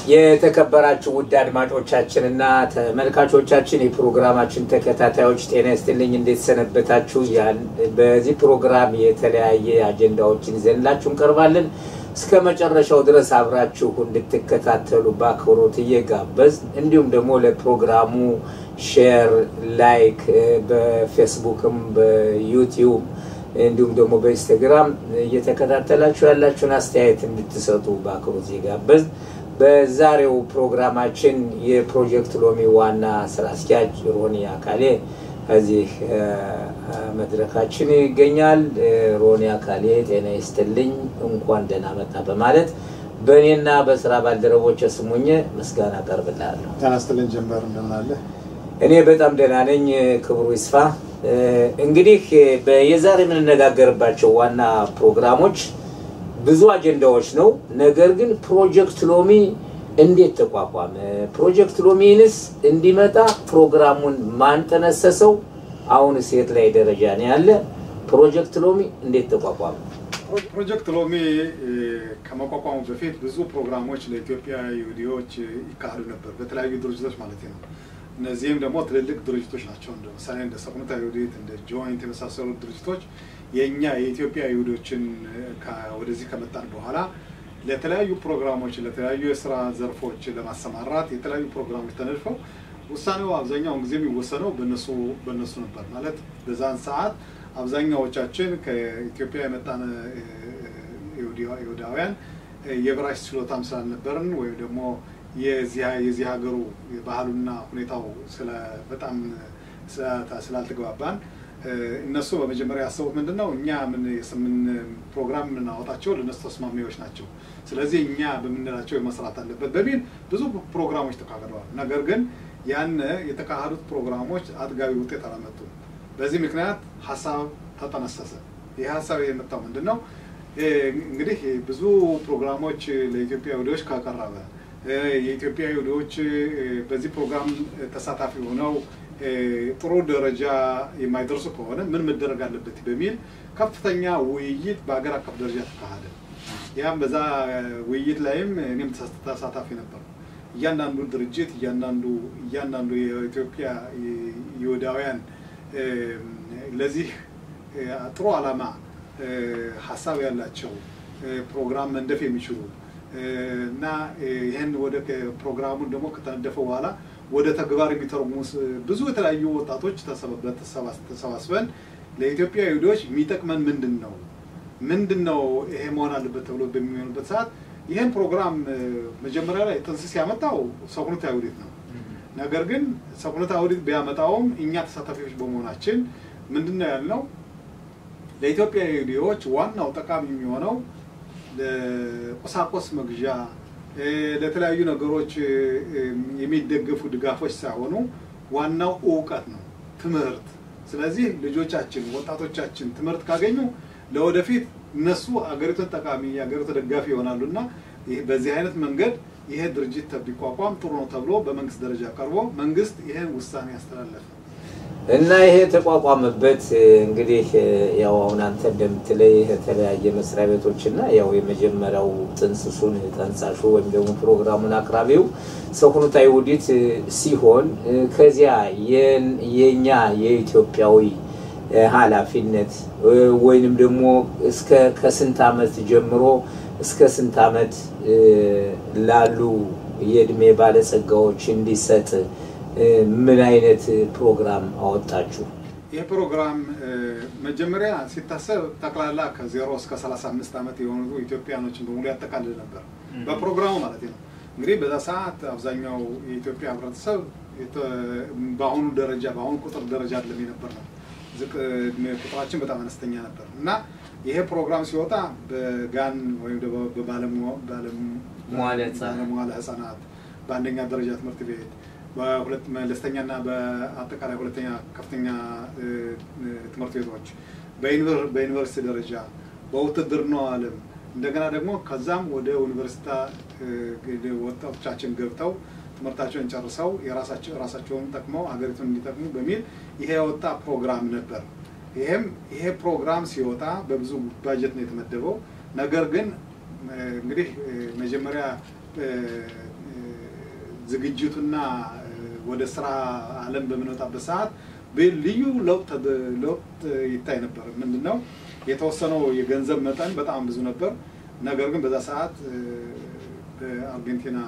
የተከበራችሁ ውድ አድማጮቻችንና ተመልካቾቻችን የፕሮግራማችን ተከታታዮች ጤና ይስጥልኝ እንዴት ሰነበታችሁ በዚህ ፕሮግራም የተለያየ አጀንዳዎችን ይዘንላችሁ እንቀርባለን እስከ መጨረሻው ድረስ አብራችሁ እንድትከታተሉ በአክብሮት እየጋበዝን እንዲሁም ደግሞ ለፕሮግራሙ ሼር ላይክ በፌስቡክም በዩቲዩብ እንዲሁም ደግሞ በኢንስታግራም እየተከታተላችሁ ያላችሁን አስተያየት እንድትሰጡ በአክብሮት እየጋበዝን በዛሬው ፕሮግራማችን የፕሮጀክት ሎሚ ዋና ስራ አስኪያጅ ሮኒ አካሌ እዚህ መድረካችን ይገኛል ሮኒ አካሌ ጤና ይስጥልኝ እንኳን ደህና መጣ በማለት በእኔና በስራ ባልደረቦች ስሙኝ መስጋና አቀርብልሃለሁ ጤና ይስጥልኝ ጀምበር እንደምን አለ እኔ በጣም ደህና ነኝ ክብሩ ይስፋ እንግዲህ በየዛሬ ምን እንነጋገርባቸው ዋና ፕሮግራሞች ብዙ አጀንዳዎች ነው ነገር ግን ፕሮጀክት ሎሚ እንዴት ተቋቋመ ፕሮጀክት ሎሚንስ እንዲመጣ ፕሮግራሙን ማን ተነሰሰው አሁን ሴት ላይ ደረጃ ነው ያለ ፕሮጀክት ሎሚ እንዴት ተቋቋመ ፕሮጀክት ሎሚ ከመቋቋሙ በፊት ብዙ ፕሮግራሞች ለኢትዮጵያ ይሁዲዎች ይካሄዱ ነበር በተለያዩ ድርጅቶች ማለት ነው እነዚህም ደግሞ ትልልቅ ድርጅቶች ናቸው እንደምሳሌ እንደ ሰቁንታ ይሁዲት እንደ ጆይንት የመሳሰሉ ድርጅቶች የኛ የኢትዮጵያ ይሁዶችን ወደዚህ ከመጣን በኋላ ለተለያዩ ፕሮግራሞች ለተለያዩ የሥራ ዘርፎች ለማሰማራት የተለያዩ ፕሮግራሞች ተነድፈው ውሳኔው አብዛኛው ጊዜ የሚወሰነው በነሱ ነበር ማለት በዛን ሰዓት አብዛኛዎቻችን ከኢትዮጵያ የመጣን ይሁዳውያን የብራይስ ችሎታም ስላልነበርን ወይ ደግሞ የዚህ ሀገሩ ባህሉና ሁኔታው በጣም ስላልተግባባን እነሱ በመጀመሪያ ያሰቡት ምንድነው እኛ ምን ፕሮግራም እናወጣቸው ለነሱ ተስማሚዎች ናቸው ስለዚህ እኛ በመነላቸው መስራት አለበት በሚል ብዙ ፕሮግራሞች ተካሂደዋል ነገር ግን ያን የተካሄዱት ፕሮግራሞች አጥጋቢ ውጤት አላመጡም በዚህ ምክንያት ሐሳብ ተጠነሰሰ ይህ ሐሳብ የመጣው ምንድነው እንግዲህ ብዙ ፕሮግራሞች ለኢትዮጵያ ይሁዶች ካቀረበ የኢትዮጵያ ይሁዶች በዚህ ፕሮግራም ተሳታፊ ሆነው ጥሩ ደረጃ የማይደርሱ ከሆነ ምን መደረግ አለበት በሚል ከፍተኛ ውይይት በአገር አቀፍ ደረጃ ተካሄደ ያም በዛ ውይይት ላይም እኔም ተሳታፊ ነበር እያንዳንዱ ድርጅት እያንዳንዱ የኢትዮጵያ ይሁዳውያን ለዚህ ጥሩ ዓላማ ሐሳብ ያላቸው ፕሮግራም መንደፍ የሚችሉ እና ይሄን ወደ ፕሮግራሙን ደግሞ ከተነደፈ በኋላ ወደ ተግባር የሚተረጉሙ ብዙ የተለያዩ ወጣቶች ተሰባስበን ለኢትዮጵያ ይሁዶች የሚጠቅመን ምንድነው ይሄ መሆን አለበት ተብሎ በሚሆንበት ሰዓት ይሄን ፕሮግራም መጀመሪያ ላይ ጥንስስ ያመጣው ሰቁንታ ይሁዲት ነው ነገር ግን ሰቁንታ ይሁዲት ቢያመጣውም እኛ ተሳታፊዎች በመሆናችን ምንድነው ያልነው ለኢትዮጵያ ይሁዲዎች ዋናው ጠቃሚ የሚሆነው ለቁሳቁስ መግዣ ለተለያዩ ነገሮች የሚደገፉ ድጋፎች ሳይሆኑ ዋናው ዕውቀት ነው ትምህርት ስለዚህ ልጆቻችን ወጣቶቻችን ትምህርት ካገኙ ለወደፊት እነሱ አገሪቱን ጠቃሚ ያገሪቱ ደጋፊ ይሆናሉና በዚህ አይነት መንገድ ይሄ ድርጅት ተቢቋቋም ጥሩ ነው ተብሎ በመንግስት ደረጃ ቀርቦ መንግስት ይሄን ውሳኔ ያስተላለፈ እና ይሄ ተቋቋመበት እንግዲህ ያው አሁን አንተ እንደምትለይ የተለያየ መስሪያ ቤቶችና ያው የመጀመሪያው ጥንስሱን ተንሳሹ ወይም ደግሞ ፕሮግራሙን አቅራቢው ሰቁንታ ይሁዲት ሲሆን ከዚያ የኛ የኢትዮጵያዊ ኃላፊነት ወይንም ደግሞ እስከ ከስንት አመት ጀምሮ እስከ ስንት አመት ላሉ የእድሜ ባለጸጋዎች እንዲሰጥ ምን አይነት ፕሮግራም አወጣችሁ ይሄ ፕሮግራም መጀመሪያ ሲታሰብ ተክላላ ከ0 እስከ 35 አመት የሆኑ ኢትዮጵያኖችን በሙሉ ያጠቃልል ነበር በፕሮግራሙ ማለት ነው እንግዲህ በዛ ሰዓት አብዛኛው የኢትዮጵያ ህብረተሰብ በአሁኑ ቁጥር ደረጃ አይደለም የነበር ነው ቁጥራችን በጣም አነስተኛ ነበር እና ይሄ ፕሮግራም ሲወጣ በጋን ወይም በባለሙያ ህፃናት በአንደኛ ደረጃ ትምህርት ቤት በሁለት መለስተኛና በአጠቃላይ ሁለተኛ ከፍተኛ ትምህርት ቤቶች በዩኒቨርሲቲ ደረጃ በውትድርናው ዓለም እንደገና ደግሞ ከዛም ወደ ዩኒቨርሲቲ ወጣቶቻችን ገብተው ትምህርታቸውን ጨርሰው የራሳቸውን ጠቅመው ሀገሪቱን እንዲጠቅሙ በሚል ይሄ ወጣ ፕሮግራም ነበር ይሄ ፕሮግራም ሲወጣ በብዙ ባጀት ነው የተመደበው ነገር ግን እንግዲህ መጀመሪያ ዝግጅቱና ወደ ስራ ዓለም በመነጣበት ሰዓት ልዩ ለውጥ ይታይ ነበር ምንድነው የተወሰነው የገንዘብ መጠን በጣም ብዙ ነበር ነገር ግን በዛ ሰዓት በአርጀንቲና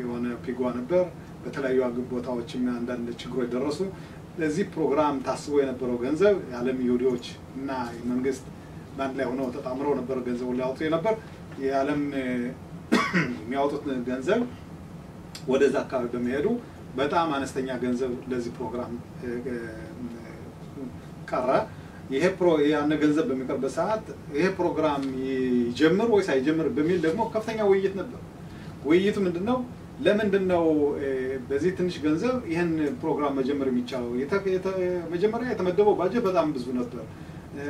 የሆነ ፒጓ ነበር በተለያዩ ቦታዎችም አንዳንድ ችግሮች ደረሱ ለዚህ ፕሮግራም ታስቦ የነበረው ገንዘብ የዓለም ይሁዲዎች እና መንግስት ባንድ ላይ ሆነው ተጣምረው ነበር ገንዘቡ ሊያወጡ ነበር የዓለም የሚያወጡት ገንዘብ ወደዛ አካባቢ በመሄዱ በጣም አነስተኛ ገንዘብ ለዚህ ፕሮግራም ቀረ ይሄ ያን ገንዘብ በሚቀርበት ሰዓት ይሄ ፕሮግራም ይጀምር ወይስ አይጀምር በሚል ደግሞ ከፍተኛ ውይይት ነበር ውይይቱ ምንድነው ለምንድነው በዚህ ትንሽ ገንዘብ ይሄን ፕሮግራም መጀመር የሚቻለው መጀመሪያ የተመደበው ባጀት በጣም ብዙ ነበር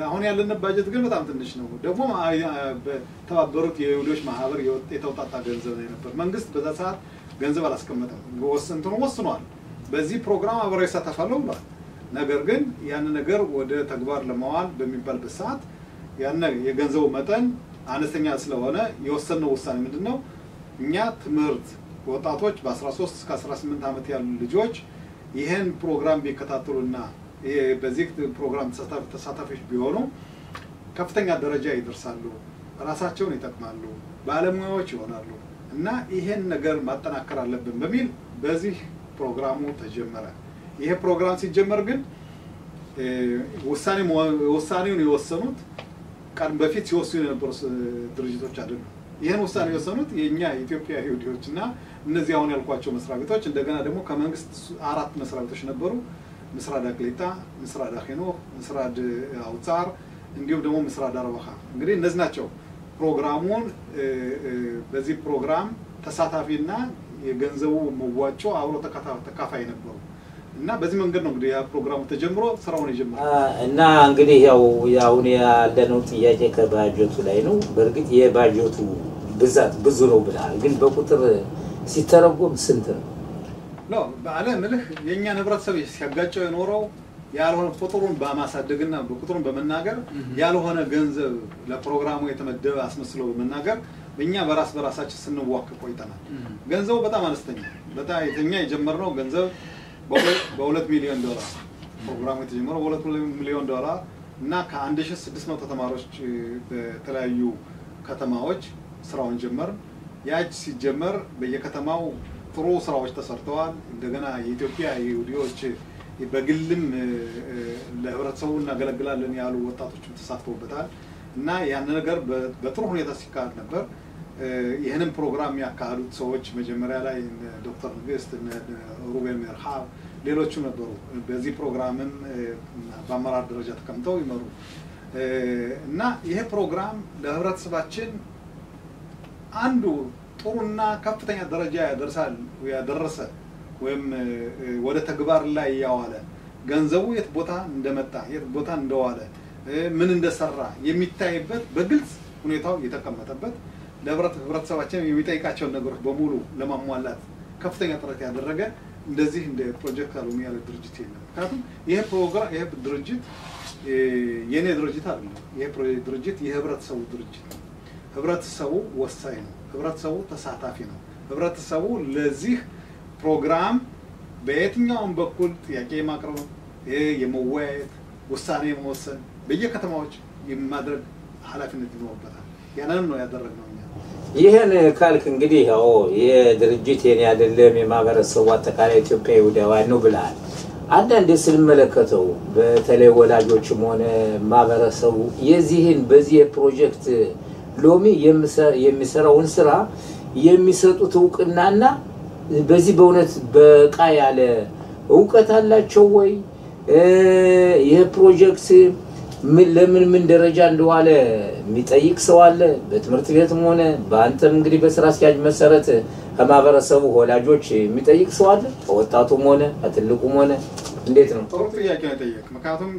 አሁን ያለን ባጀት ግን በጣም ትንሽ ነው ደግሞ በተባበሩት የይሁዶች ማህበር የተውጣጣ ገንዘብ ነበር መንግስት በዛ ሰዓት ገንዘብ አላስቀመጠም ወስኗል በዚህ ፕሮግራም አብረው ይሳተፋሉ ብሏል ነገር ግን ያን ነገር ወደ ተግባር ለማዋል በሚባልበት ሰዓት ያን የገንዘቡ መጠን አነስተኛ ስለሆነ የወሰነው ውሳኔ ምንድነው እኛ ትምህርት ወጣቶች በ13 እስከ 18 አመት ያሉ ልጆች ይሄን ፕሮግራም ቢከታተሉና በዚህ ፕሮግራም ተሳታፊዎች ቢሆኑ ከፍተኛ ደረጃ ይደርሳሉ ራሳቸውን ይጠቅማሉ ባለሙያዎች ይሆናሉ እና ይሄን ነገር ማጠናከር አለብን በሚል በዚህ ፕሮግራሙ ተጀመረ ይሄ ፕሮግራም ሲጀመር ግን ውሳኔውን የወሰኑት ቀን በፊት ሲወስኑ የነበሩ ድርጅቶች አይደሉም ይሄን ውሳኔ የወሰኑት የኛ ኢትዮጵያ ይሁዲዎችና እነዚህ አሁን ያልኳቸው መስሪያ ቤቶች እንደገና ደግሞ ከመንግስት 4 መስሪያ ቤቶች ነበሩ ምስራድ አክሊታ ምስራድ አኺኖ ምስራድ አውጻር እንዲሁም ደግሞ ምስራድ አርባኻ እንግዲህ እነዚህ ናቸው ፕሮግራሙን በዚህ ፕሮግራም ተሳታፊና የገንዘቡ መዋጮ አብሮ ተካፋይ ነበሩ እና በዚህ መንገድ ነው እንግዲህ ያ ፕሮግራሙ ተጀምሮ ስራውን የጀመረው እና እንግዲህ ያው ያለነው ጥያቄ ከባጀቱ ላይ ነው በርግጥ የባጀቱ ብዛት ብዙ ነው ብለሃል ግን በቁጥር ሲተረጎም ስንት ነው ነው በአለም ልህ የኛ ህብረተሰብ ሲያጋጨው የኖረው ያልሆነ ቁጥሩን በማሳደግና በቁጥሩን በመናገር ያልሆነ ገንዘብ ለፕሮግራሙ የተመደበ አስመስሎ በመናገር በእኛ በራሳችን ስንዋክ ቆይተናል ገንዘቡ በጣም አነስተኛ በጣም የኛ የጀመርነው ገንዘብ በ2 ሚሊዮን ዶላር ፕሮግራሙ የተጀመረው በ2 ሚሊዮን ዶላር እና ከ1600 ተማሪዎች በተለያዩ ከተማዎች ስራውን ጀመርን ያች ሲጀመር በየከተማው ጥሩ ስራዎች ተሰርተዋል እንደገና የኢትዮጵያ ይሁዲዎች በግልም ለህብረተሰቡ እናገለግላለን ያሉ ወጣቶችም ተሳትፈውበታል እና ያን ነገር በጥሩ ሁኔታ ሲካሄድ ነበር ይሄንን ፕሮግራም ያካሄዱት ሰዎች መጀመሪያ ላይ ዶክተር ንግስት ሩቤን መርሃብ ሌሎችም ነበሩ በዚህ ፕሮግራምም በአመራር ደረጃ ተቀምጠው ይመሩ እና ይሄ ፕሮግራም ለህብረተሰባችን አንዱ ጥሩና ከፍተኛ ደረጃ ያደረሰ ወይም ወደ ተግባር ላይ ያዋለ ገንዘቡ የት ቦታ እንደመጣ የት ቦታ እንደዋለ ምን እንደሰራ የሚታይበት በግልጽ ሁኔታው የተቀመጠበት ለህብረተሰባችን የሚጠይቃቸው ነገሮች በሙሉ ለማሟላት ከፍተኛ ጥረት ያደረገ እንደዚህ እንደ ፕሮጀክት አሉሚ ያለ ድርጅት የለም ምክንያቱም ይሄ ፕሮግራም ይሄ ድርጅት የኔ ድርጅት አይደለም ይሄ ድርጅት የህብረተሰቡ ድርጅት ነው ህብረተሰቡ ወሳኝ ነው ህብረተሰቡ ተሳታፊ ነው ህብረተሰቡ ለዚህ ፕሮግራም በየትኛውም በኩል ጥያቄ ማቅረብ የመወያየት ውሳኔ መወሰን በየከተማዎች የማድረግ ኃላፊነት ይኖርበታል ያንን ነው ያደረግነው ይሄን ካልክ እንግዲህ ያው የድርጅት የኔ አይደለም የማህበረሰቡ አጠቃላይ ኢትዮጵያ ይሁዳውያን ነው ብለሃል አንዳንድ ስንመለከተው በተለይ ወላጆችም ሆነ ማህበረሰቡ የዚህን በዚህ ፕሮጀክት ሎሚ የሚሰራውን ስራ የሚሰጡት ዕውቅናና በዚህ በእውነት በቃ ያለ ዕውቀት አላቸው ወይ ይሄ ፕሮጀክት ለምን ደረጃ እንደዋለ የሚጠይቅ ሰው አለ በትምህርት ቤትም ሆነ በአንተም እንግዲህ በስራ አስኪያጅ መሰረት ከማህበረሰቡ ወላጆች የሚጠይቅ ሰው አለ ወጣቱም ሆነ አትልቁም ሆነ እንዴት ነው ጥሩ ጥያቄ ነው ጠየቅ ምክንያቱም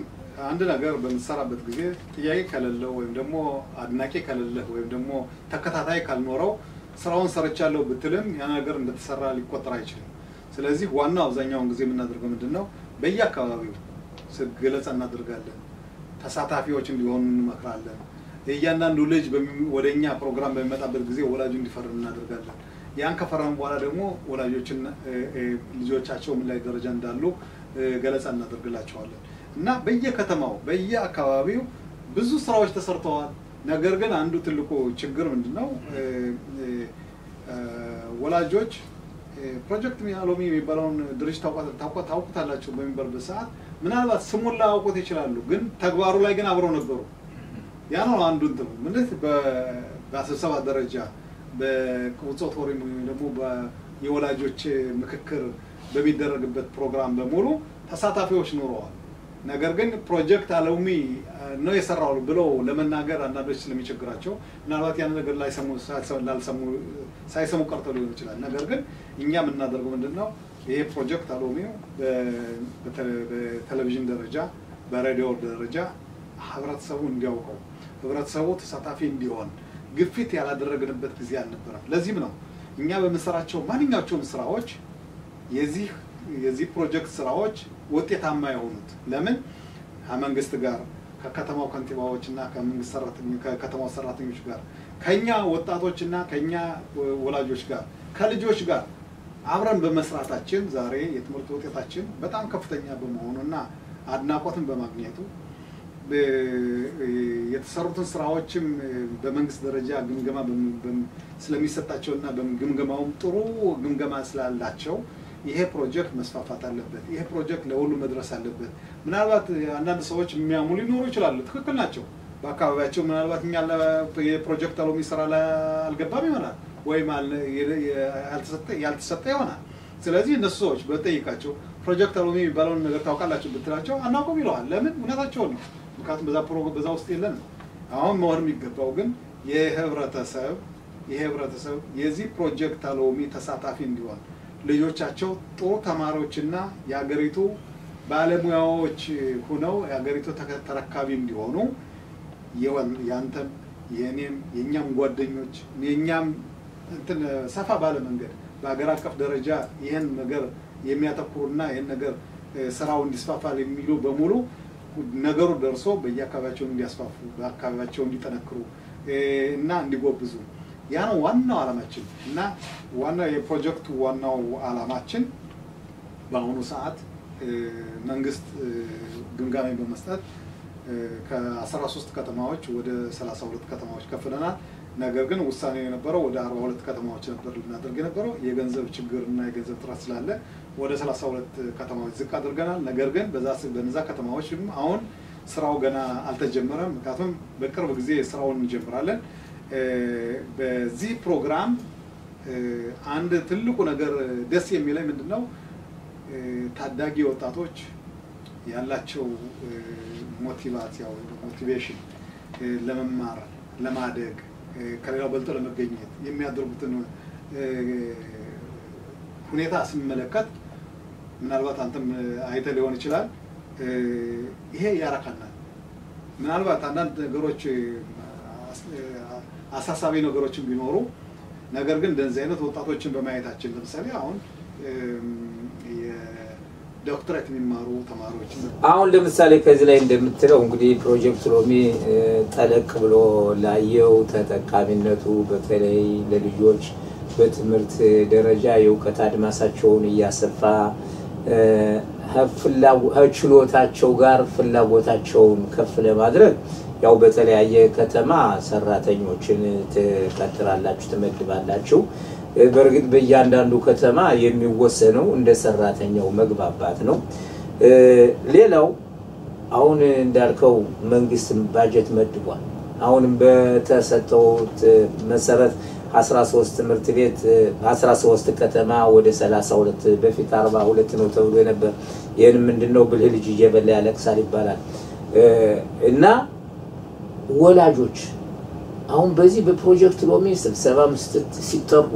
አንድ ነገር በመሰራበት ጊዜ ጥያቄ ከሌለው ወይም ደግሞ አድናቂ ከሌለው ወይም ደግሞ ተከታታይ ካልኖረው ስራውን ሰርቻለሁ ብትልም ያ ነገር እንደተሰራ ሊቆጠር አይችልም ስለዚህ ዋናው አብዛኛውን ጊዜ የምናደርገው ምንድነው በየአካባቢው ገለጻ እናደርጋለን ተሳታፊዎች እንዲሆኑ እንመክራለን እያንዳንዱ ልጅ ወደኛ ፕሮግራም በሚመጣበት ጊዜ ወላጅ እንዲፈርም እናደርጋለን ያን ከፈረሙ በኋላ ደግሞ ወላጆችን ልጆቻቸው ምን ላይ ደረጃ እንዳሉ ገለጻ እናደርግላቸዋለን እና በየከተማው በየአካባቢው ብዙ ስራዎች ተሰርተዋል ነገር ግን አንዱ ትልቁ ችግር ምንድነው ወላጆች ፕሮጀክት ሚያሎሚ የሚባለውን ድርጅት ታውቁታላችሁ በሚባልበት ሰዓት ምናልባት ስሙን ላያውቁት ይችላሉ ግን ተግባሩ ላይ ግን አብረው ነበሩ ያ ነው አንዱ እንትን ማለት በስብሰባ ደረጃ በቁጥጥር ደግሞ የወላጆች ምክክር በሚደረግበት ፕሮግራም በሙሉ ተሳታፊዎች ኖረዋል ነገር ግን ፕሮጀክት አለሚ ነው የሰራው ብለው ለመናገር አንዳንዶች ስለሚቸግራቸው ምናልባት ያን ነገር ላይ ሳይሰሙ ቀርተው ሊሆን ይችላል ነገር ግን እኛ የምናደርገው ምንድነው ይሄ ፕሮጀክት አለሚው በቴሌቪዥን ደረጃ በሬዲዮ ደረጃ ህብረተሰቡ እንዲያውቀው ህብረተሰቡ ተሳታፊ እንዲሆን ግፊት ያላደረግንበት ጊዜ አልነበረም ለዚህም ነው እኛ በመሰራቸው ማንኛውም ስራዎች የዚህ ፕሮጀክት ስራዎች ውጤታማ የሆኑት ለምን ከመንግስት ጋር ከከተማው ከንቲባዎችና ከመንግስት ሰራተኞች ከከተማው ሰራተኞች ጋር ከኛ ወጣቶችና ከኛ ወላጆች ጋር ከልጆች ጋር አብረን በመስራታችን ዛሬ የትምህርት ውጤታችን በጣም ከፍተኛ በመሆኑና አድናቆትን በማግኘቱ የተሰሩትን ስራዎችም በመንግስት ደረጃ ግምገማ ስለሚሰጣቸውና በግምገማውም ጥሩ ግምገማ ስላላቸው ይሄ ፕሮጀክት መስፋፋት አለበት ይሄ ፕሮጀክት ለሁሉ መድረስ አለበት ምናልባት አንዳንድ ሰዎች የሚያሙሉ ሊኖሩ ይችላሉ ትክክል ናቸው በአካባቢያቸው ምናልባት የፕሮጀክት አለሚ ስራ አልገባም ይሆናል ወይ ያልተሰጠ ይሆናል ስለዚህ እነሱ ሰዎች በጠይቃቸው ፕሮጀክት አለሚ የሚባለውን ነገር ታውቃላችሁ ብትላቸው አናውቅም ይለዋል ለምን እውነታቸው ነው ምክንያቱም በዛ ውስጥ የለን አሁን መሆን የሚገባው ግን የህብረተሰብ የዚህ ፕሮጀክት አለሚ ተሳታፊ እንዲሆን ልጆቻቸው ጥሩ ተማሪዎችና ያገሪቱ ባለሙያዎች ሆነው ያገሪቱ ተረካቢ እንዲሆኑ ያንተም የኔም የኛም ጓደኞች የኛም እንትን ሰፋ ባለ መንገድ በአገር አቀፍ ደረጃ ይሄን ነገር የሚያተኩሩና ይሄን ነገር ስራው እንዲስፋፋ የሚሉ በሙሉ ነገሩ ደርሶ በየአካባቢያቸው እንዲያስፋፉ በአካባቢያቸው እንዲጠነክሩ እና እንዲጎብዙ ያ ነው ዋናው ዓላማችን እና ዋናው የፕሮጀክቱ ዋናው ዓላማችን በአሁኑ ሰዓት መንግስት ግምጋሜ በመስጠት ከ13 ከተማዎች ወደ 32 ከተማዎች ከፍለናል ነገር ግን ውሳኔ የነበረው ወደ 42 ከተማዎች ነበር ልናደርግ የነበረው የገንዘብ ችግርና የገንዘብ ጥረት ስላለ ወደ 32 ከተማዎች ዝቅ አድርገናል ነገር ግን በዛ ከተማዎችም አሁን ስራው ገና አልተጀመረም ምክንያቱም በቅርብ ጊዜ ስራውን እንጀምራለን በዚህ ፕሮግራም አንድ ትልቁ ነገር ደስ የሚለኝ ምንድነው ታዳጊ ወጣቶች ያላቸው ሞቲቬሽን ለመማር ለማደግ ከሌላው በልጦ ለመገኘት የሚያደርጉትን ሁኔታ ስንመለከት ምናልባት አንተም አይተ ሊሆን ይችላል ይሄ ያረካናል ምናልባት አንዳንድ ነገሮች አሳሳቢ ነገሮችን ቢኖሩ ነገር ግን እንደዚህ አይነት ወጣቶችን በማየታችን ለምሳሌ አሁን ዶክተሬት የሚማሩ ተማሪዎች አሁን ለምሳሌ ከዚህ ላይ እንደምትለው እንግዲህ ፕሮጀክት ሎሚ ጠለቅ ብሎ ላየው ተጠቃሚነቱ በተለይ ለልጆች በትምህርት ደረጃ የውቀት አድማሳቸውን እያሰፋ ችሎታቸው ጋር ፍላጎታቸውን ከፍ ለማድረግ ያው በተለያየ ከተማ ሰራተኞችን ተቀጥራላችሁ ተመድባላችሁ በርግጥ በእያንዳንዱ ከተማ የሚወሰነው እንደ ሰራተኛው መግባባት ነው ሌላው አሁን እንዳልከው መንግስት ባጀት መድቧል አሁንም በተሰጠው መሰረት 13 ትምህርት ቤት 13 ከተማ ወደ 32 በፊት 42 ነው ተብሎ ነበር ይሄን ምንድነው ብልህ ልጅ እየበላ ያለቅሳል ይባላል እና ወላጆች አሁን በዚህ በፕሮጀክት ሎሚ ስብሰባ ሲጠሩ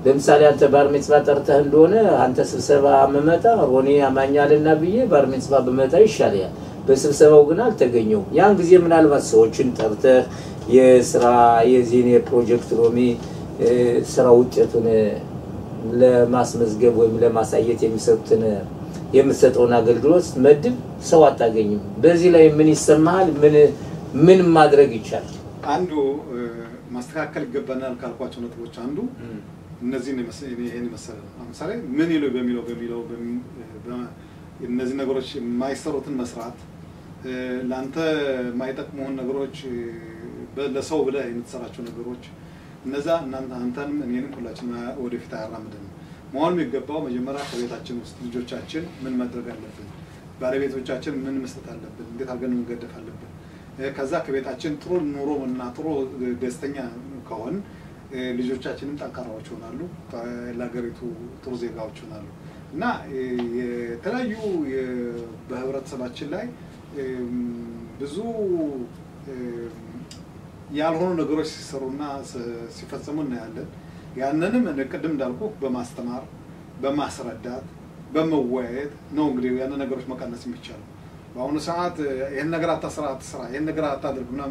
ለምሳሌ አንተ ባርሜጽባ ጠርተህ እንደሆነ አንተ ስብሰባ መመጣ ሮኒ ያማኛልና ብዬ ባርሜጽባ በመጣ ይሻላል በስብሰባው ግን አልተገኘው ያን ጊዜ ምናልባት ሰዎችን ጠርተህ የስራ የዚህን የፕሮጀክት ሎሚ ስራ ውጤቱን ለማስመዝገብ ወይም ለማሳየት የሚሰጠውን አገልግሎት መድብ ሰው አታገኝም በዚህ ላይ ምን ይሰማሃል ምን ማድረግ ይቻላል አንዱ ማስተካከል ይገባናል ካልኳቸው ነጥቦች አንዱ እነዚህን ይሄን መሰለ ለምሳሌ ምን ይለው በሚለው እነዚህ ነገሮች የማይሰሩትን መስራት ላንተ የማይጠቅሙን ነገሮች ለሰው ብለህ የምትሰራቸው ነገሮች እነዛ አንተንም እኔንም ሁላችንም ወደፊት አያራምደን መሆን የሚገባው መጀመሪያ ከቤታችን ውስጥ ልጆቻችን ምን ማድረግ አለብን ባለቤቶቻችን ምን መስጠት አለብን እንዴት አድርገን መገደፍ አለብን ከዛ ከቤታችን ጥሩ ኑሮ እና ጥሩ ደስተኛ ከሆን ልጆቻችንም ጠንካራዎች ሆናሉ ለሀገሪቱ ጥሩ ዜጋዎች ሆናሉ እና የተለያዩ በህብረተሰባችን ላይ ብዙ ያልሆኑ ነገሮች ሲሰሩና ሲፈጸሙ እናያለን ያንንም ቅድም እንዳልኩ በማስተማር በማስረዳት በመወያየት ነው እንግዲህ ያን ነገሮች መቀነስ የሚቻለው በአሁኑ ሰዓት ይሄን ነገር አታስራ ይሄን ነገር አታድርግና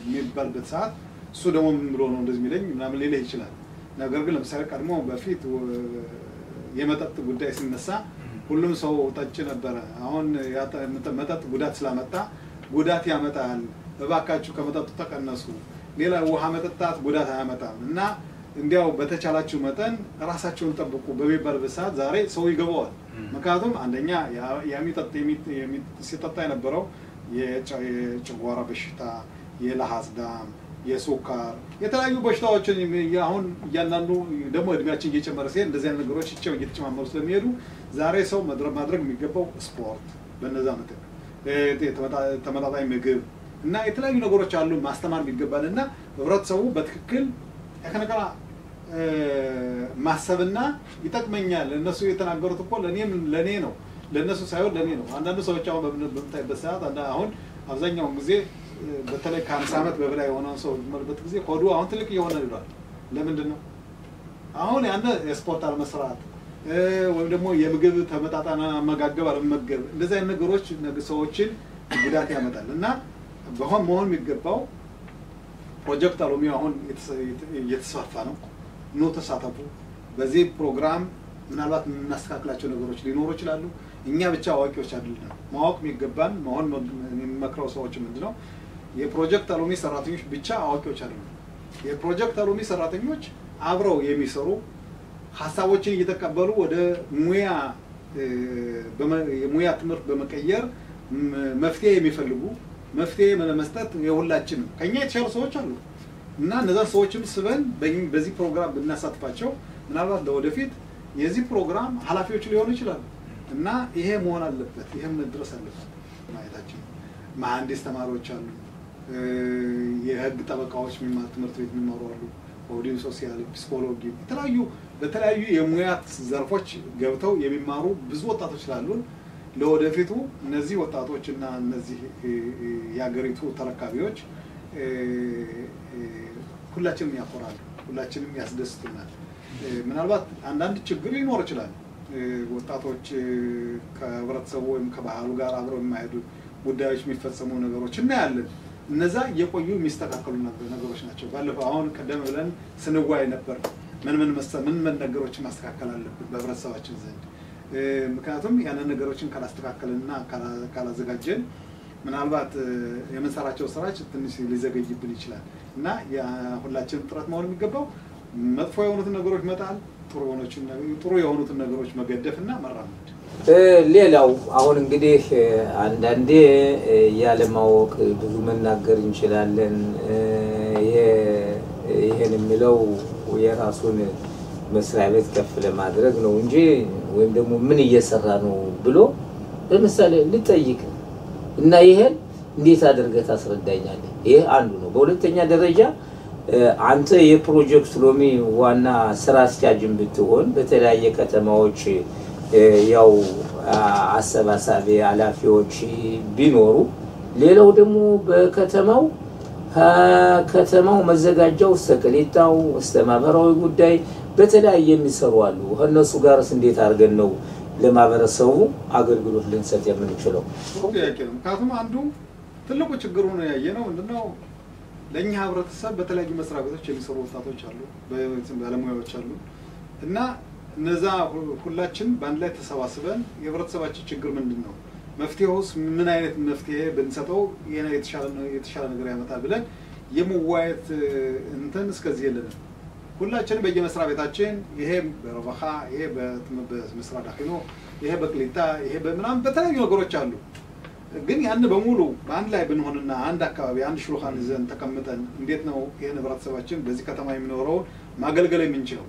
የሚባልበት ሰዓት እሱ ደግሞ ምን ብሎ ነው እንደዚህ የሚለኝ ምናምን ሌላ ይችላል ነገር ግን ለምሳሌ ቀድሞ በፊት የመጠጥ ጉዳይ ሲነሳ ሁሉም ሰው ጠጭ ነበር አሁን መጠጥ ጉዳት ስላመጣ ጉዳት ያመጣል እባካችሁ ከመጠጡ ተቀነሱ ሌላ ውሃ መጠጣት ጉዳት አያመጣም እና እንዲያው በተቻላችሁ መጠን ራሳችሁን ጠብቁ በሚባልበት ሰዓት ዛሬ ሰው ይገባዋል ምክንያቱም አንደኛ ሲጠጣ የነበረው የጨጓራ በሽታ የለሐስ ዳም የሱካር የተለያዩ በሽታዎችን አሁን ያንዳንዱ ደግሞ እድሜያችን እየጨመረ ሲሄድ እንደዚህ አይነት ነገሮች እየተጨማመሩ ስለሚሄዱ ዛሬ ሰው ማድረግ የሚገባው ስፖርት በነዛ መጠን ተመጣጣኝ ምግብ እና የተለያዩ ነገሮች አሉ ማስተማር የሚገባልና ህብረተሰቡ በትክክል ያከነከራ ማሰብና ይጠቅመኛል እነሱ የተናገሩት እኮ ለኔ ነው ለነሱ ሳይሆን ለኔ ነው አንዳንዱ ሰዎች አሁን በምታይበት ሰዓት አሁን አብዛኛው ጊዜ በተለይ ከ50 ዓመት በበላይ የሆነው ሰው ማለት ጊዜ ሆዱ አሁን ትልቅ የሆነ ይላል ለምንድን ነው አሁን ያነ ስፖርት አለመስራት ወይ ደግሞ የምግብ ተመጣጣና አመጋገብ አለመገብ እንደዚህ አይነት ነገሮች ሰዎችን ጉዳት ያመጣል እና በሆነ መሆን የሚገባው ፕሮጀክት አሎሚ አሁን እየተስፋፋ ነው ነው ተሳተፉ በዚህ ፕሮግራም ምናልባት እናስተካክላቸው ነገሮች ሊኖሩ ይችላሉ እኛ ብቻ አዋቂዎች አይደለም ማወቅ የሚገባን መሆን የሚመክረው ሰዎች ምንድነው የፕሮጀክት አሎሚ ሰራተኞች ብቻ አዋቂዎች አይደለም የፕሮጀክት አሎሚ ሰራተኞች አብረው የሚሰሩ ሐሳቦችን እየተቀበሉ ወደ ሙያ ትምህርት በመቀየር መፍትሄ የሚፈልጉ መፍትሄ ለመስጠት የሁላችንም ከኛ የተሻሉ ሰዎች አሉ እና እነዛ ሰዎችም ስበን በዚህ ፕሮግራም ብናሳትፋቸው ምናልባት ለወደፊት የዚህ ፕሮግራም ኃላፊዎች ሊሆኑ ይችላሉ እና ይሄ መሆን አለበት ይሄም ድረስ አለበት ማየታችን መሐንዲስ ተማሪዎች አሉ የህግ ጠበቃዎች ትምህርት ቤት የሚማሩ አሉ ኦዲዮ ሶሻል ፒሲኮሎጂ በተለያዩ የሙያ ዘርፎች ገብተው የሚማሩ ብዙ ወጣቶች ስላሉን ለወደፊቱ እነዚህ ወጣቶችና እነዚህ ያገሪቱ ተረካቢዎች ሁላችንም ያቆራሉ ሁላችንም ያስደስቱናል ምናልባት አንዳንድ ችግር ሊኖር ይችላል ወጣቶች ከህብረተሰቡ ወይም ከባህሉ ጋር አብረው የማይሄዱ ጉዳዮች የሚፈጸሙ ነገሮች እናያለን እነዛ የቆዩ የሚስተካከሉ ነገሮች ናቸው ባለፈው አሁን ቀደም ብለን ስንዋይ ነበር ምን ነገሮችን ማስተካከል አለብን በህብረተሰባችን ዘንድ ምክንያቱም ያንን ነገሮችን ካላስተካከለና ካላዘጋጀን ምናልባት የምንሰራቸው ስራዎች ትንሽ ሊዘገይብን ይችላል እና ሁላችንም ጥረት መሆን የሚገባው መጥፎ የሆኑትን ነገሮች መጣል ጥሩ የሆኑትን ነገሮች መገደፍና መራመድ ሌላው አሁን እንግዲህ አንዳንዴ ያለማወቅ ብዙ መናገር እንችላለን ይሄን የሚለው የራሱን መስሪያ ቤት ከፍ ለማድረግ ነው እንጂ ወይም ደግሞ ምን እየሰራ ነው ብሎ ለምሳሌ ልጠይቅ እና ይሄን እንዴት አድርገህ ታስረዳኛለህ ይሄ አንዱ ነው በሁለተኛ ደረጃ አንተ የፕሮጀክት ሎሚ ዋና ስራ አስኪያጅም ብትሆን በተለያየ ከተማዎች ያው አሰባሳቢ ኃላፊዎች ቢኖሩ ሌላው ደግሞ በከተማው መዘጋጃው ሰቀሌታው ማህበራዊ ጉዳይ በተለያየ የሚሰሩ አሉ እነሱ ጋርስ እንዴት አድርገን ነው ለማህበረሰቡ አገልግሎት ልንሰጥ የምንችለው ምክንያቱም አንዱ ትልቁ ችግሩ ነው ያየነው ምንድነው ለኛ ህብረተሰብ በተለያዩ መስሪያ ቤቶች የሚሰሩ ወጣቶች አሉ ባለሙያዎች አሉ እና እነዛ ሁላችን በአንድ ላይ ተሰባስበን የህብረተሰባችን ችግር ምንድነው መፍትሄውስ ምን አይነት መፍትሄ ብንሰጠው የተሻለ ነገር ያመጣል ብለን የመዋየት እንትን እስከዚህ የለንም ሁላችንም በየመስሪያ ቤታችን ይሄ በረባኻ ይሄ በመስሪያ ዳኺኖ ይሄ በቅሊታ ይሄ በምናምን በተለያዩ ነገሮች አሉ ግን ያን በሙሉ በአንድ ላይ ብንሆንና አንድ አካባቢ አንድ ሽሩኻን ይዘን ተቀምጠን እንዴት ነው ይሄን ህብረተሰባችን በዚህ ከተማ የሚኖረው ማገልገል የምንችለው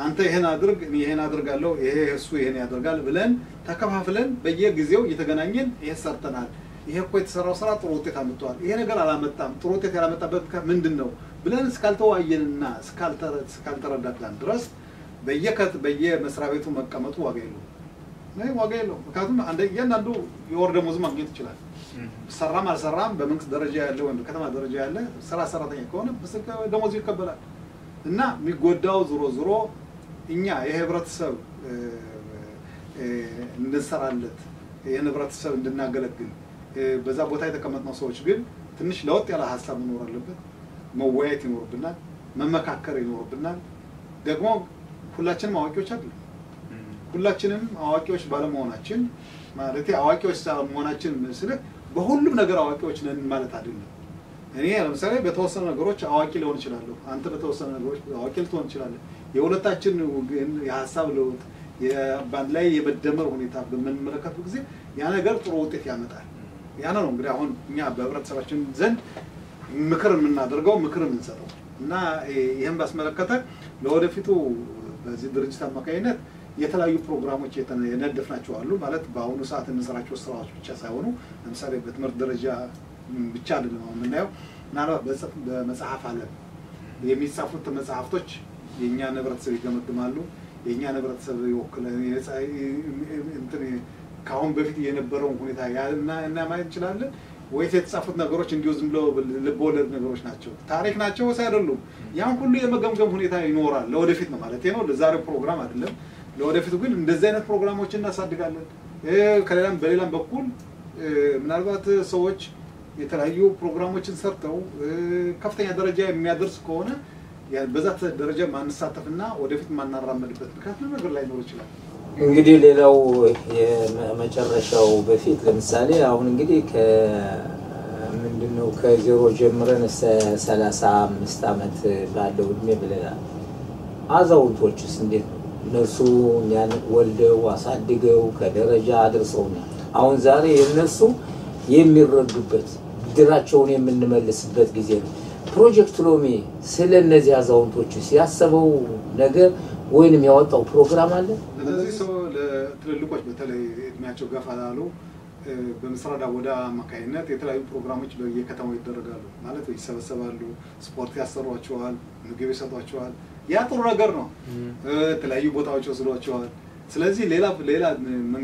አንተ ይሄን አድርግ እኔ ይሄን አድርጋለሁ ይሄ እሱ ይሄን ያደርጋል ብለን ተከፋፍለን በየጊዜው እየተገናኘን ይሄ ሰርተናል ይሄ እኮ የተሰራው ስራ ጥሩ ውጤት አመጣዋል ይሄ ነገር አላመጣም ጥሩ ውጤት ያላመጣበት ምንድነው ብለን እስካልተዋየንና እስካልተረዳዳን ድረስ በየመስሪያ ቤቱ መቀመጡ ዋጋ የለውም ምክንያቱም እያንዳንዱ የወር ደመወዝ ማግኘት ይችላል ሰራም አልሰራም በመንግስት ደረጃ ያለው ወይም በከተማ ደረጃ ያለ ስራ ሰራተኛ ከሆነ ደመወዝ ይቀበላል እና የሚጎዳው ዞሮ እኛ የህብረተሰብ እንድንሰራለት የህብረተሰብ እንድናገለግል በዛ ቦታ የተቀመጥነው ሰዎች ግን ትንሽ ለውጥ ያለ ሐሳብ መኖር አለበት መወያየት ይኖርብናል መመካከር ይኖርብናል ደግሞ ሁላችንም አዋቂዎች አይደለም ሁላችንም አዋቂዎች ባለመሆናችን ማለት አዋቂዎች ባለመሆናችን ማለት በሁሉም ነገር አዋቂዎች ነን ማለት አይደለም እኔ ለምሳሌ በተወሰነ ነገሮች አዋቂ ሊሆን ይችላል አንተ በተወሰነ ነገሮች አዋቂ ልትሆን ይችላል የሁለታችን ግን የሐሳብ ለውጥ የባንድ ላይ የመደመር ሁኔታ በመመለከቱ ጊዜ ያ ነገር ጥሩ ውጤት ያመጣል ያ ነው እንግዲህ አሁን እኛ በህብረተሰባችን ዘንድ ምክር የምናደርገው ምክር የምንሰጠው እና ይሄን ባስመለከተ ለወደፊቱ በዚህ ድርጅት አማካይነት የተለያዩ ፕሮግራሞች የነደፍናቸው አሉ ማለት በአሁኑ ሰዓት እንሰራቸው ስራዎች ብቻ ሳይሆኑ ለምሳሌ በትምህርት ደረጃ ብቻ አይደለም የምናየው ምናልባት በመጽሐፍ ዓለም የሚጻፉት መጽሐፍቶች የኛ ህብረተሰብ ይገመግማሉ የኛ ህብረተሰብ ይወክላል ካሁን በፊት የነበረውን ሁኔታ እና ማየት ይችላል ወይስ የተጻፉት ነገሮች እንዲሁ ዝም ብለው ልቦለድ ነገሮች ናቸው ታሪክ ናቸው ሳይደሉም ያን ሁሉ የመገምገም ሁኔታ ይኖራል ለወደፊት ነው ማለት ነው ለዛሬው ፕሮግራም አይደለም ለወደፊቱ ግን እንደዚህ አይነት ፕሮግራሞችን እናሳድጋለን ከሌላም በሌላም በኩል ምናልባት ሰዎች የተለያዩ ፕሮግራሞችን ሰርተው ከፍተኛ ደረጃ የሚያደርስ ከሆነ በዛ ደረጃ ማንሳተፍና ወደፊት ማናራመድበት ምክንያት ነገር ላይ ነው ይችላል እንግዲህ ሌላው የመጨረሻው በፊት ለምሳሌ አሁን እንግዲህ ምንድነው ከዜሮ ጀምረን 35 አመት ባለው እድሜ ብለናል አዛውንቶችስ እንዴት ነው እነሱ ያን ወልደው አሳድገው ከደረጃ አድርሰውናል አሁን ዛሬ እነሱ የሚረዱበት ድራቸውን የምንመልስበት ጊዜ ነው ፕሮጀክት ሎሚ ስለነዚህ አዛውንቶችስ ያሰበው ነገር ወይንም ያወጣው ፕሮግራም አለ ለዚህ ሰው ለትልልቆች በተለይ እድሜያቸው ገፋ ላሉ በመስራዳ ወዳ አማካይነት የተለያዩ ፕሮግራሞች በየከተማው ይደረጋሉ ማለት ይሰበሰባሉ ስፖርት ያሰሯቸዋል ምግብ ይሰጧቸዋል ያ ጥሩ ነገር ነው የተለያዩ ቦታዎች ወስዷቸዋል ስለዚህ ሌላ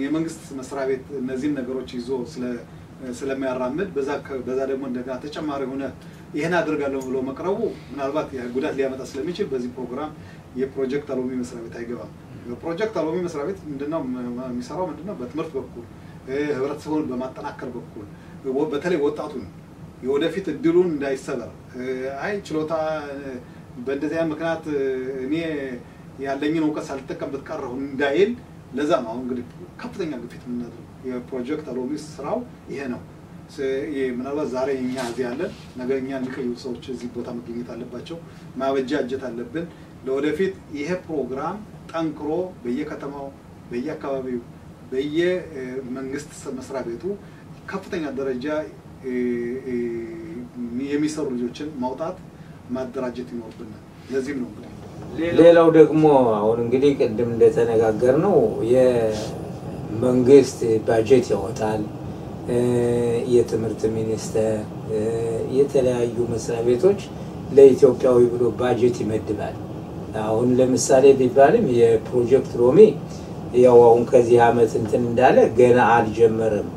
የመንግስት መስሪያ ቤት እነዚህን ነገሮች ይዞ ስለሚያራምድ በዛ ደግሞ እንደገና ተጨማሪ ሆነ ይሄን አድርጋለሁ ብሎ መቅረቡ ምናልባት ጉዳት ሊያመጣ ስለሚችል በዚህ ፕሮግራም የፕሮጀክት አሎሚ መስሪያ ቤት አይገባም የፕሮጀክት አሎሚ መስሪያ ቤት ምንድነው የሚሰራው ምንድነው በትምህርት በኩል ህብረተሰቡን በማጠናከር በኩል በተለይ ወጣቱን የወደፊት እድሉን እንዳይሰበር አይ ችሎታ በእንደዚያ ምክንያት እኔ ያለኝን ዕውቀት ሳልተጠቀምበት ቀረሁ እንዳይል ለዛ ነው እንግዲህ ከፍተኛ ግፊት የምናደርገው የፕሮጀክት አሎሚ ስራው ይሄ ነው ምናልባት ዛሬ እኛ እዚህ ያለን ነገር እኛ የሚቀይሩ ሰዎች እዚህ ቦታ መገኘት አለባቸው ማበጃጀት አለብን ለወደፊት ይሄ ፕሮግራም ጠንክሮ በየከተማው በየአካባቢው በየመንግስት መስሪያ ቤቱ ከፍተኛ ደረጃ የሚሰሩ ልጆችን ማውጣት ማደራጀት ይኖርብናል ለዚህም ነው ሌላው ደግሞ አሁን እንግዲህ ቅድም እንደተነጋገርነው የመንግስት ባጀት ያወጣል የትምህርት ሚኒስቴር የተለያዩ መስሪያ ቤቶች ለኢትዮጵያዊ ብሎ ባጀት ይመድባል አሁን ለምሳሌ ቢባልም የፕሮጀክት ሎሚ ያው አሁን ከዚህ አመት እንትን እንዳለ ገና አልጀመረም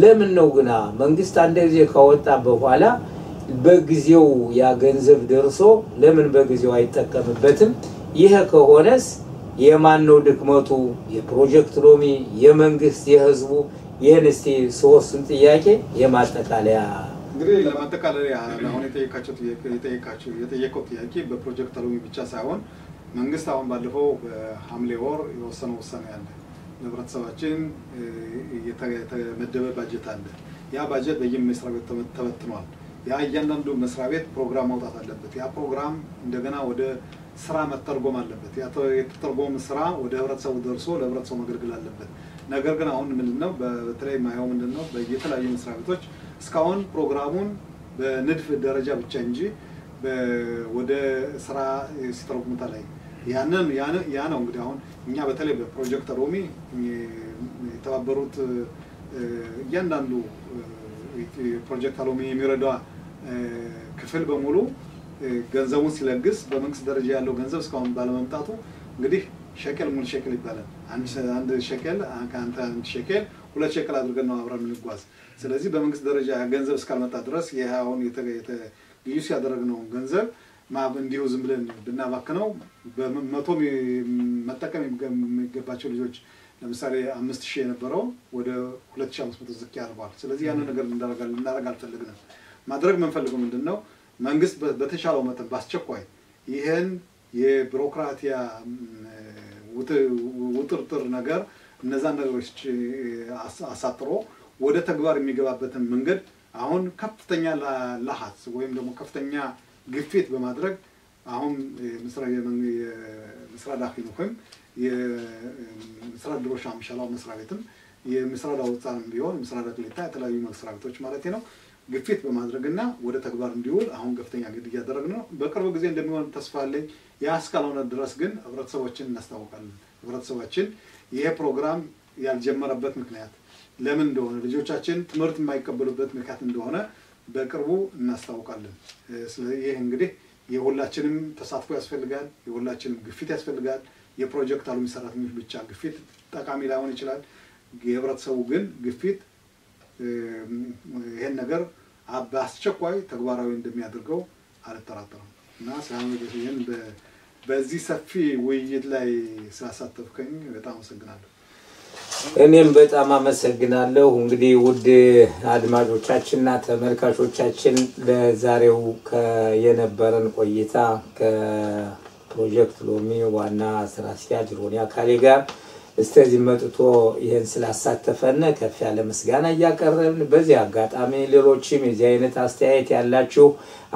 ለምን ነው ግና መንግስት አንድ ጊዜ ካወጣ በኋላ በጊዜው ያ ገንዘብ ደርሶ ለምን በጊዜው አይጠቀምበትም ይሄ ከሆነስ የማን ነው ድክመቱ የፕሮጀክት ሎሚ የመንግስት የህዝቡ የነስቲ ሶስቱን ጥያቄ የማጠቃለያ እንግዲህ ለማጠቃለያ አሁን የጠየቀው ጥያቄ በፕሮጀክት ሎሚ ብቻ ሳይሆን መንግስት አሁን ባለፈው በሐምሌ ወር የወሰነው ውሳኔ አለ ለህብረተሰባችን የተመደበ ባጀት አለ ያ ባጀት በየመስሪያ ቤት ተበትኗል ያ እያንዳንዱ መስሪያ ቤት ፕሮግራም ማውጣት አለበት ያ ፕሮግራም እንደገና ወደ ስራ መተርጎም አለበት የተተርጎም ስራ ወደ ህብረተሰቡ ደርሶ ለህብረተሰቡ ማገልገል አለበት ነገር ግን አሁን ምንድነው በተለይ ማየው ምንድነው በየተለያዩ መስሪያ ቤቶች እስካሁን ፕሮግራሙን በንድፍ ደረጃ ብቻ እንጂ ወደ ስራ ሲተረጉሙት ላይ ያ ነው እንግዲህ አሁን እኛ በተለይ በፕሮጀክት ሮሚ የተባበሩት እያንዳንዱ ፕሮጀክት ሮሚ የሚረዳ ክፍል በሙሉ ገንዘቡን ሲለግስ በመንግስት ደረጃ ያለው ገንዘብ እስካሁን ባለመምጣቱ እንግዲህ ሸከል ሙሉ ሸከል ይባላል አንድ ሸከል አንድ ሸከል ሁለት ሸከል አድርገን ነው አብረን እንጓዝ ስለዚህ በመንግስት ደረጃ ገንዘብ እስካልመጣ ድረስ ይሄውን ይዩስ ያደረግነው ገንዘብ እንዲሁ ዝም ብለን ብናባክነው በመቶ መጠቀም የሚገባቸው ልጆች ለምሳሌ 5000 የነበረው ወደ 2500 ዝቅ ያርባል ስለዚህ ያን ነገር እናደርጋለን አልፈልግንም ማድረግ መንፈልገው ምንድነው መንግስት በተሻለው መጠን ባስቸኳይ ይሄን የቢሮክራቲያ ውጥርጥር ነገር እነዛ ነገሮች አሳጥሮ ወደ ተግባር የሚገባበትን መንገድ አሁን ከፍተኛ ለሐስ ወይም ደግሞ ከፍተኛ ግፊት በማድረግ አሁን ምስራቅ ዳኺኖም የምስራቅ ድሮሻ ምሻላው መስሪያ ቤትም የምስራቅ አውጣን ቢሆን ምስራቅ ዳክሊታ የተለያዩ መስሪያ ቤቶች ማለት ነው ግፊት በማድረግና ወደ ተግባር እንዲውል አሁን ከፍተኛ ግድ ያደረግን ነው በቅርብ ጊዜ እንደሚሆን ተስፋ አለኝ ያስካለውና ድረስ ግን ህብረተሰባችን እናስተዋውቃለን ህብረተሰባችን ይሄ ፕሮግራም ያልጀመረበት ምክንያት ለምን እንደሆነ ልጆቻችን ትምህርት የማይቀበሉበት ምክንያት እንደሆነ በቅርቡ እናስተዋውቃለን ስለዚህ ይሄ እንግዲህ የሁላችንም ተሳትፎ ያስፈልጋል የሁላችንም ግፊት ያስፈልጋል የፕሮጀክት አሉ ሰራተኞች ብቻ ግፊት ጠቃሚ ላይሆን ይችላል የህብረተሰቡ ግን ግፊት ይሄን ነገር በአስቸኳይ ተግባራዊ እንደሚያደርገው አልተራጠረም እና ስለዚህ በዚህ ሰፊ ውይይት ላይ ስላሳተፍከኝ በጣም አመሰግናለሁ እኔም በጣም አመሰግናለሁ እንግዲህ ውድ አድማጮቻችንና ተመልካቾቻችን ለዛሬው የነበረን ቆይታ ከፕሮጀክት ሎሚ ዋና ስራ አስኪያጅ ሮኒ አካሌ ጋር استاذي መጥቶ ይሄን ስላሳተፈነ ከፍ ያለ ምስጋና ያቀርብን በዚህ አጋጣሚ ሌሎችም የዚህ አይነት አስተያየት ያላችሁ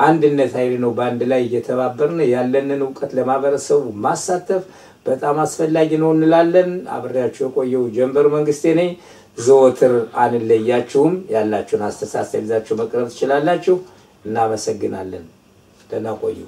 አንድነት ኃይል ነው ባንድ ላይ እየተባበርን ያለንን ዕውቀት ለማበረሰቡ ማሳተፍ በጣም አስፈላጊ ነው እንላለን አብራችሁ የቆየው ጀንበር መንግስቴ ነኝ ዘወትር አንለያችሁም ያላችሁን አስተሳሰብ ይዛችሁ መቅረብ ትችላላችሁ እናመሰግናለን ደህና ቆዩ